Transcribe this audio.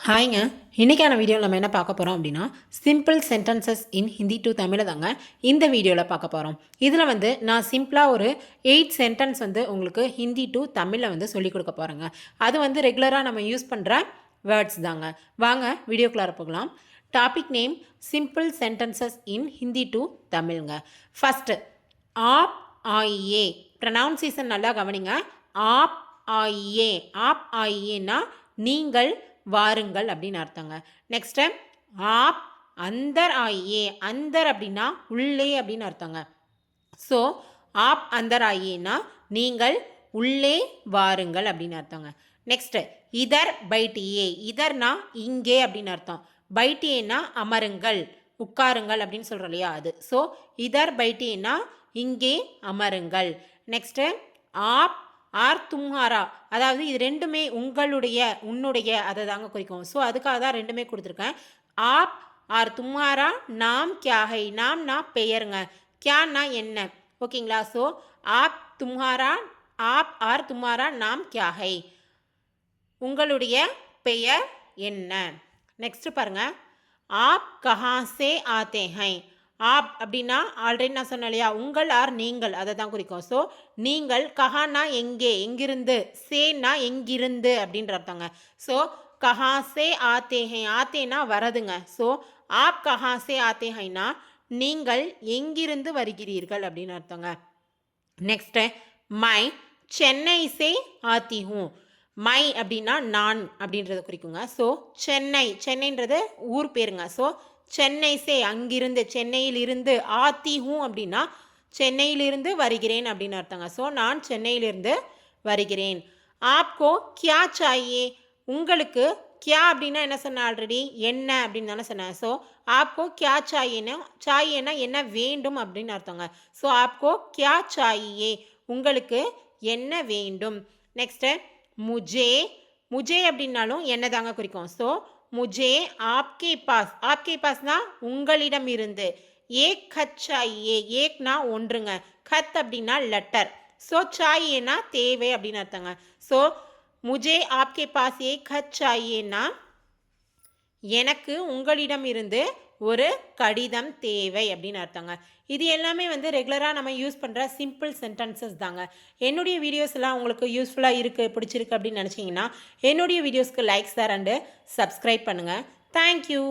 ஹாய்ங்க. இன்றைக்கான வீடியோவில் நம்ம என்ன பார்க்க போகிறோம் அப்படின்னா, simple sentences in Hindi to தமிழை தாங்க இந்த வீடியோவில் பார்க்க போகிறோம். இதில் வந்து நான் சிம்பிளாக ஒரு 8 சென்டென்ஸ் வந்து உங்களுக்கு ஹிந்தி டு தமிழில் வந்து சொல்லிக் கொடுக்க போகிறேங்க. அது வந்து ரெகுலராக நம்ம யூஸ் பண்ணுற வேர்ட்ஸ் தாங்க. வாங்க வீடியோக்குள்ளார போகலாம். Topic name simple sentences in Hindi to தமிழ்ங்க. ஃபஸ்ட்டு ஆப் ஆயே ப்ரனவுன்சியேஷன் நல்லா கவனிங்க. ஆப் ஆயே ஆப் ஆயேனா நீங்கள் வாருங்கள் அப்படின்னு அர்த்தங்க. நெக்ஸ்ட்டு ஆப் அந்தர் ஆயே அந்தர் அப்படின்னா உள்ளே அப்படின்னு அர்த்தங்க. ஸோ ஆப் அந்தர் ஆயேனா நீங்கள் உள்ளே வாருங்கள் அப்படின்னு அர்த்தங்க. நெக்ஸ்ட்டு இதர் பைட்டியே இதர்னா இங்கே அப்படின்னு அர்த்தம். பைட்டியேனா அமருங்கள் உட்காருங்கள் அப்படின்னு சொல்கிறோம் இல்லையா அது. ஸோ இதர் பைட்டியேனா இங்கே அமருங்கள். நெக்ஸ்ட்டு ஆப் ஆர் தும்ஹாரா அதாவது இது ரெண்டுமே உங்களுடைய உன்னுடைய அதை தாங்க குறிக்கும். ஸோ அதுக்காக தான் ரெண்டுமே கொடுத்துருக்கேன். ஆப் ஆர் தும்ஹாரா நாம் கியாஹை நாம்னா பெயருங்க, கியான்னா என்ன, ஓகேங்களா. So app Tumhara app R Tumhara நாம் கியாஹை உங்களுடைய பெயர் என்ன. நெக்ஸ்ட் பாருங்க ஆப் கஹா சே ஆத்தே ஹை ஆப் அப்படின்னா ஆல்ரெடி நான் சொன்னேன் இல்லையா உங்கள் ஆர் நீங்கள் அதை தான் குறிக்கும். ஸோ நீங்கள் கஹானா எங்கே எங்கிருந்து, சேனா எங்கிருந்து அப்படின்ற அர்த்தங்க. ஸோ கஹா சே ஆத்தே ஹை ஆத்தேனா வரதுங்க. ஸோ ஆப் கஹா சே ஆத்தே ஹைனா நீங்கள் எங்கிருந்து வருகிறீர்கள் அப்படின்னு அர்த்தங்க. நெக்ஸ்ட்டு மை சென்னை சே ஆத்தி ஹூ மை அப்படின்னா நான் அப்படின்றத குறிக்குங்க. ஸோ சென்னைன்றது ஊர் பேருங்க. ஸோ சென்னை சே அங்கிருந்து சென்னையில் இருந்து ஆத்தி ஹூ அப்படின்னா சென்னையிலிருந்து வருகிறேன் அப்படின்னு அர்த்தங்க. ஸோ நான் சென்னையிலிருந்து வருகிறேன். ஆப்கோ கியா சாயே உங்களுக்கு கியா அப்படின்னா என்ன சொன்னேன் ஆல்ரெடி என்ன அப்படின்னு தானே சொன்னேன். ஸோ ஆப்கோ கியா சாயேன்னா என்ன வேண்டும் அப்படின்னு அர்த்தங்க. ஸோ ஆப்கோ கியா சாயே உங்களுக்கு என்ன வேண்டும். நெக்ஸ்ட்டு முஜே முஜே அப்படின்னாலும் என்ன தாங்க குறிக்கும். ஸோ முஜே ஆப்கே பாஸ்னா உங்களிடம் இருந்து. ஏக் கத் சாயே ஏக்னா ஒன்றுங்க, கத் அப்படின்னா லெட்டர், ஸோ சாயேனா தேவை அப்படின்னு அர்த்தங்க. ஸோ முஜே ஆப்கே பாஸ் ஏக் கத் சாயேனா எனக்கு உங்களிடம் இருந்து ஒரு கடிதம் தேவை அப்படின்னு அர்த்தங்க. இது எல்லாமே வந்து ரெகுலராக நம்ம யூஸ் பண்ணுற சிம்பிள் சென்டென்சஸ் தாங்க. என்னுடைய வீடியோஸ் எல்லாம் உங்களுக்கு யூஸ்ஃபுல்லாக இருக்குது பிடிச்சிருக்கு அப்படின்னு நினச்சிங்கன்னா என்னுடைய வீடியோஸ்க்கு லைக் ஷேர் அண்டு சப்ஸ்கிரைப் பண்ணுங்கள். தேங்க்யூ.